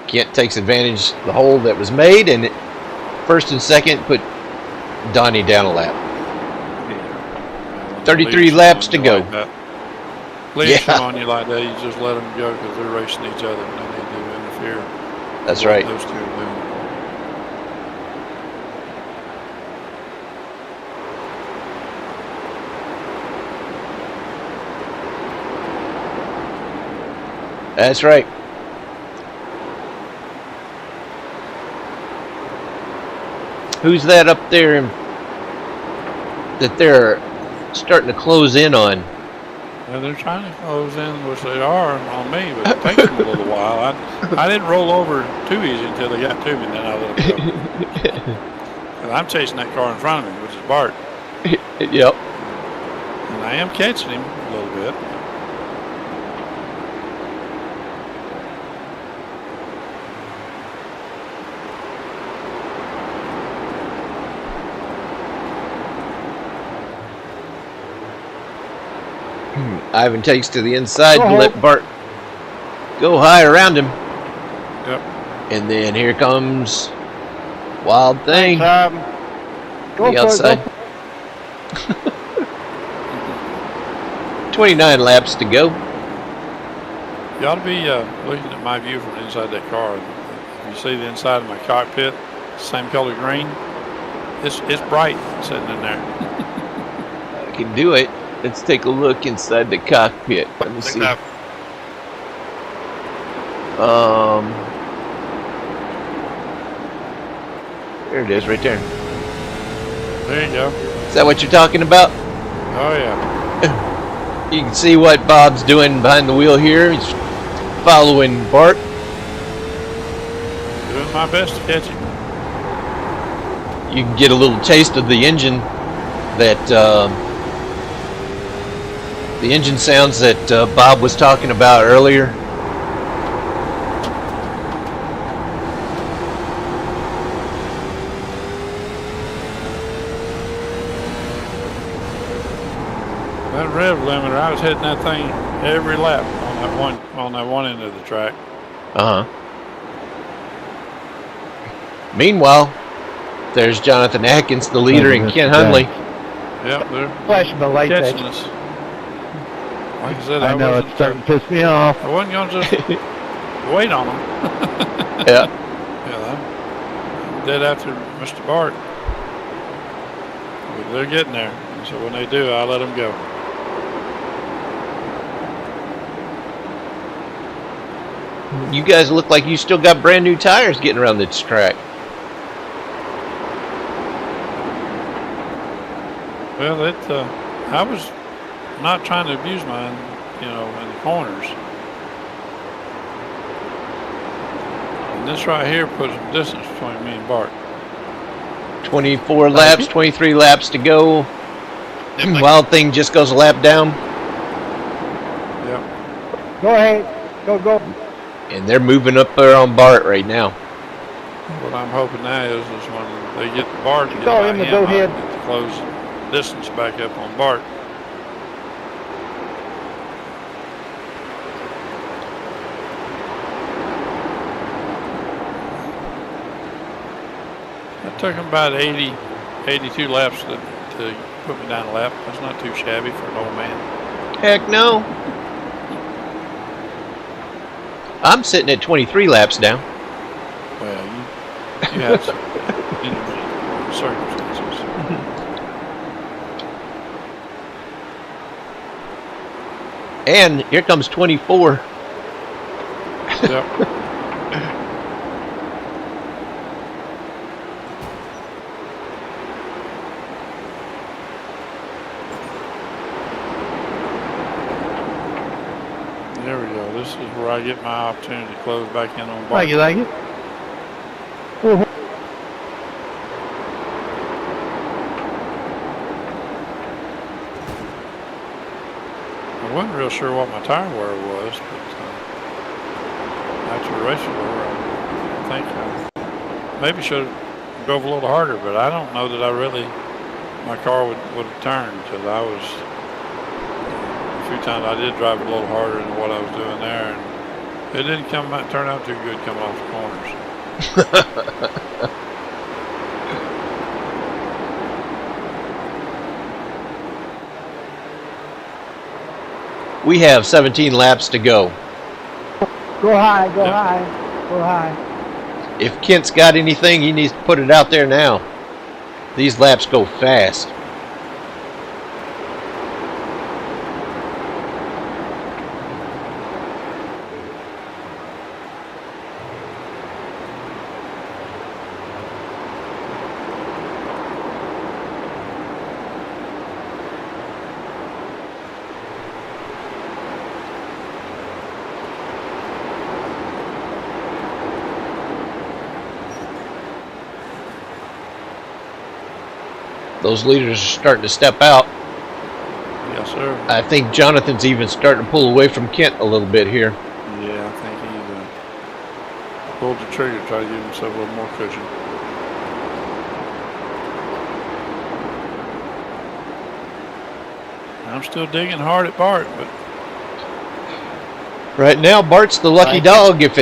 Kent takes advantage of the hole that was made, and first and second put Donnie down a lap. Yeah. 33 laps to go. Like leads on you like that, you just let them go because they're racing each other and they need to interfere. That's right. Those two are doing. That's right. Who's that up there that they're starting to close in on? Yeah, they're trying to close in, which they are on me, but it takes them a little while. I didn't roll over too easy until they got to me, and then I let them go. And I'm chasing that car in front of me, which is Bart. Yep. And I am catching him a little bit. Ivan takes to the inside to let Bart go high around him. Yep. And then here comes Wild Thing. Go The outside. 29 laps to go. You ought to be looking at my view from inside that car. If you see the inside of my cockpit, same color green, it's bright sitting in there. I can do it. Let's take a look inside the cockpit. Let me see. There it is, right there. There you go. Is that what you're talking about? Oh, yeah. You can see what Bob's doing behind the wheel here. He's following Bart. Doing my best to catch him. You can get a little taste of the engine that the engine sounds that Bob was talking about earlier. That rev limiter, I was hitting that thing every lap on that one end of the track. Meanwhile, there's Jonathan Atkins, the leader, and Ken Hundley. Yep, they're Flashing the lights at catching you. us. Like I said, I know it's starting to piss me off. I wasn't going to just wait on them. Yeah. Yeah, I'm dead after Mr. Bart. But they're getting there. So when they do, I'll let them go. You guys look like you still got brand new tires getting around this track. Well, I was not trying to abuse mine, in the corners. And this right here puts some distance between me and Bart. 24 laps, 23 laps to go. Wild Thing just goes a lap down. Yep. Go ahead. Go. And they're moving up there on Bart right now. What I'm hoping now is when they get Bart and get Tell by him to him, go I ahead. get to close distance back up on Bart. It took him about 82 laps to put me down a lap. That's not too shabby for an old man. Heck no. I'm sitting at 23 laps down. Well, you had some circumstances. And here comes 24. Yep. There we go. This is where I get my opportunity to close back in on Bart. Like you like it? I wasn't real sure what my tire wear was, but after the race I think I maybe should have drove a little harder, but I don't know that my car would have turned, because I was, a few times I did drive a little harder than what I was doing there, and it didn't turn out too good coming off the corners. We have 17 laps to go. Go high. Yep. Go high. If Kent's got anything, he needs to put it out there now. These laps go fast. Those leaders are starting to step out. Yes, sir. I think Jonathan's even starting to pull away from Kent a little bit here. Yeah, I think he pulled the trigger to try to give himself a little more cushion. I'm still digging hard at Bart, but Right now, Bart's the lucky dog if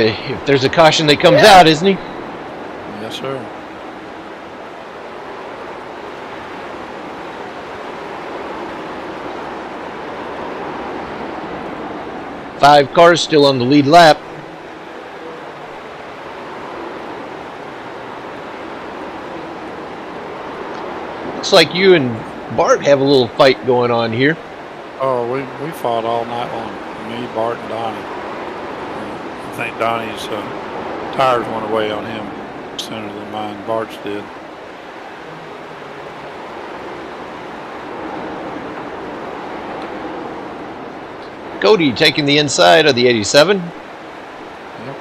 there's a caution that comes out, isn't he? yes, sir. Five cars still on the lead lap. Looks like you and Bart have a little fight going on here. Oh, we fought all night long. Me, Bart, and Donnie. I think Donnie's tires went away on him sooner than mine. Bart's did. Cody taking the inside of the 87. Yep.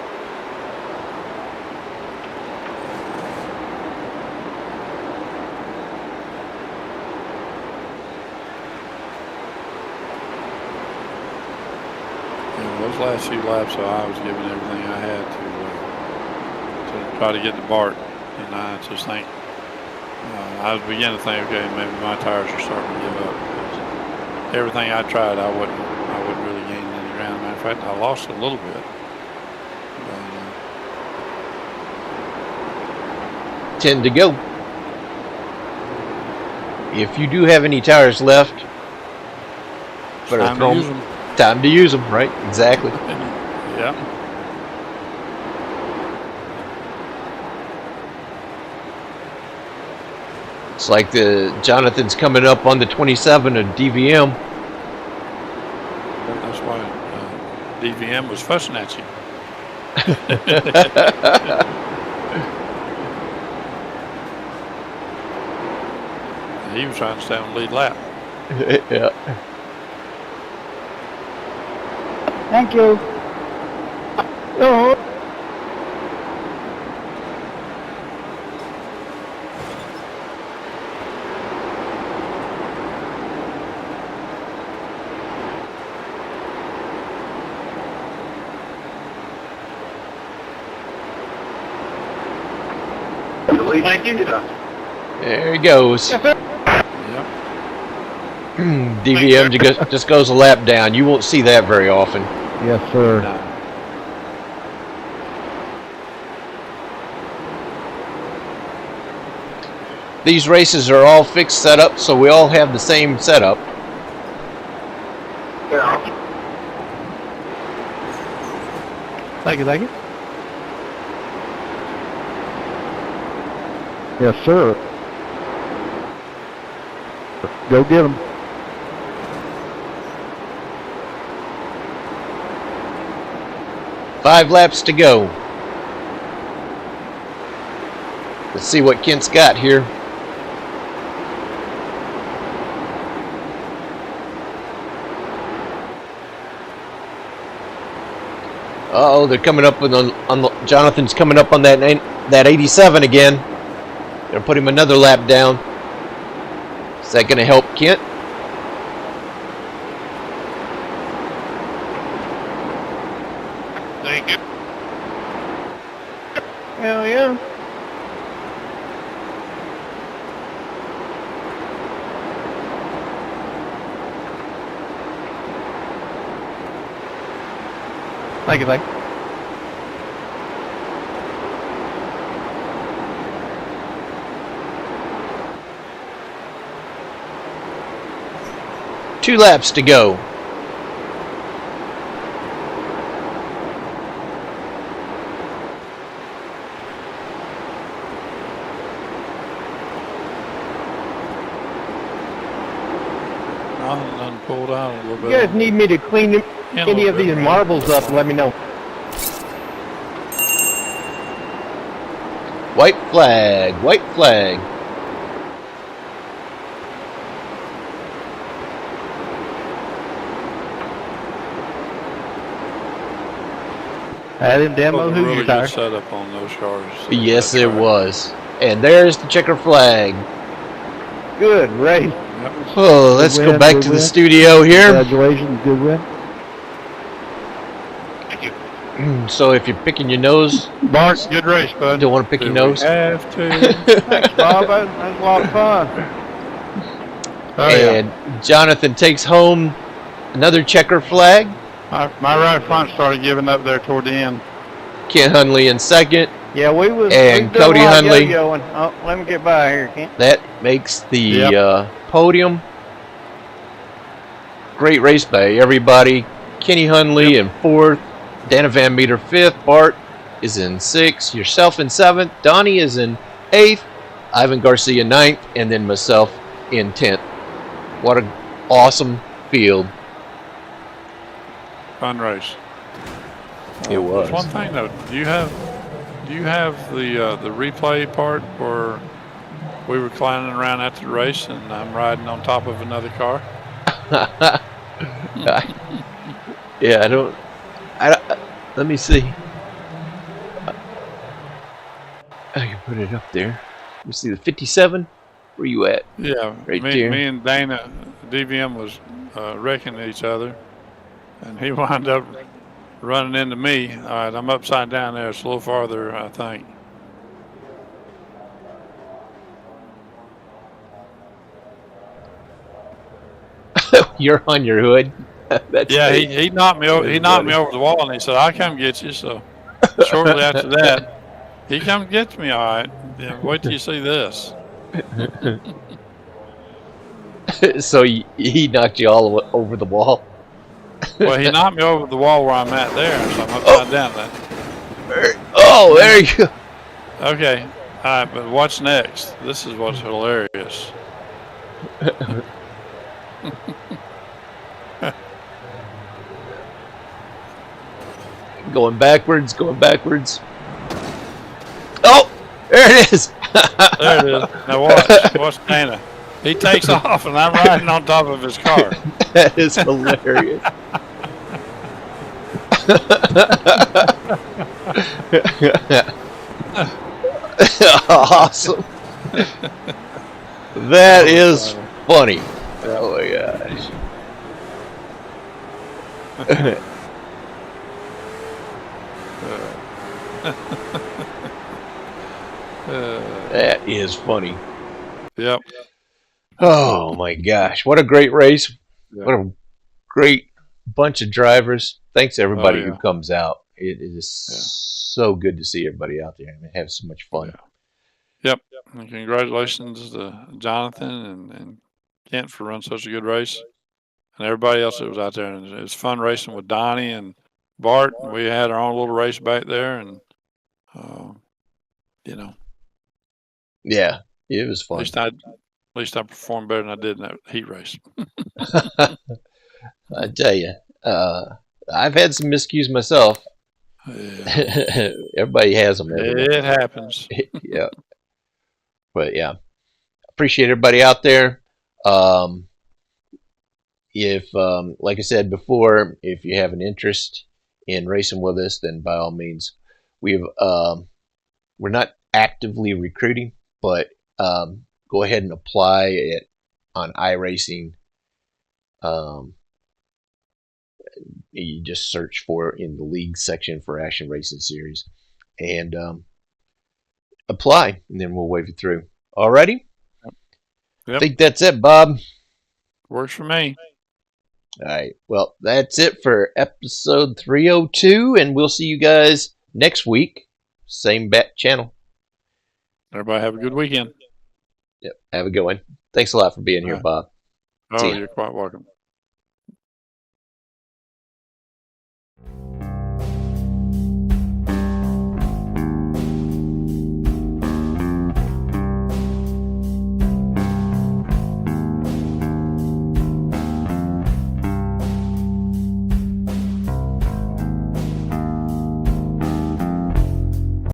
Those last few laps, I was giving everything I had to try to get to Bart, and I just think I was beginning to think, okay, maybe my tires are starting to give up. Everything I tried, I wouldn't really gain any ground. Matter of fact, I lost a little bit. But, 10 to go. If you do have any tires left, better time throw to use them. them. Time to use them, right? Exactly. Yeah. It's like Jonathan's coming up on the 27 of DVM. That's why DVM was fussing at you. He was trying to stay on the lead lap. Yeah. Thank you. Oh. Thank you. There he goes. Yep. DVM just goes a lap down. You won't see that very often. Yes, sir. No. These races are all fixed setup, so we all have the same setup. Thank you, thank you. Yes, sir. Go get him. Five laps to go. Let's see what Kent's got here. Uh-oh, they're coming up on the Jonathan's coming up on that 87 again. They're put him another lap down. Is that going to help Kent? Thank you. Hell yeah. Thank you, thank you. Two laps to go. Nothing done pulled out a little bit. You guys need me to clean any of these marbles up, let me know. White flag, white flag. I didn't demo Really who's your good tire. setup on those cars. Yes, That's it right. was. And there's the checker flag. Good race. Yep. Oh, let's Good go win, back good to the win. studio here. Congratulations, good win. Thank you. So if you're picking your nose, Bart, good race, bud. don't want to pick Do your we nose. have to. Thanks, Bob. That was a lot of fun. Oh, yeah. And Jonathan takes home another checker flag. My right front started giving up there toward the end. Ken Hunley in second. Yeah, And we've done Cody a lot of Hundley. yo-yoing. Oh, let me get by here, Kent. That makes the Yep. podium. Great race by everybody. Kenny Hunley in fourth. Dana Van Meter fifth. Bart is in sixth. Yourself in seventh. Donnie is in eighth. Ivan Garcia ninth. And then myself in 10th. What an awesome field. Fun race. It was. There's one thing though. Do you have the replay part where we were climbing around after the race and I'm riding on top of another car? Yeah, I don't. Let me see. I can put it up there. Let me see the 57. Where you at? Yeah, Right me there. and Dana, DVM was wrecking each other, and he wound up running into me. All right, I'm upside down there. It's a little farther, I think. You're on your hood. That's Yeah, funny. he knocked me over. He knocked me over the wall, and he said, "I'll come get you." So shortly after that, he come gets me. All right, yeah, wait till you see this. So he knocked you all over the wall. Well, he knocked me over the wall where I'm at there, so I'm upside down then. Oh, there you go. Okay, all right, but what's next? This is what's hilarious. Going backwards. Oh, there it is. There it is. Now watch Dana. He takes off, and I'm riding on top of his car. That is hilarious. Awesome. That is funny. Oh my gosh. That is funny. Yep. Oh my gosh. What a great race. Yeah. What a great bunch of drivers. Thanks to everybody Oh, yeah. who comes out. It is so good to see everybody out there and have so much fun. Yeah. Yep. And congratulations to Jonathan and Kent for running such a good race. And everybody else that was out there. And it was fun racing with Donnie and Bart. We had our own little race back there, and you know, Yeah, it was fun. at least I performed better than I did in that heat race. I tell you, I've had some miscues myself. Yeah. Everybody has them. It happens. Yeah, but yeah, appreciate everybody out there. If, like I said before, if you have an interest in racing with us, then by all means, we're not actively recruiting, but go ahead and apply it on iRacing. You just search for it in the league section for Action Racing Series and apply, and then we'll wave you through. Alrighty? Yep. I think that's it, Bob. Works for me. All right. Well, that's it for episode 302, and we'll see you guys next week. Same bat channel. Everybody have a good weekend. Yep. Have a good one. Thanks a lot for being here, Bob. Oh, you're quite welcome.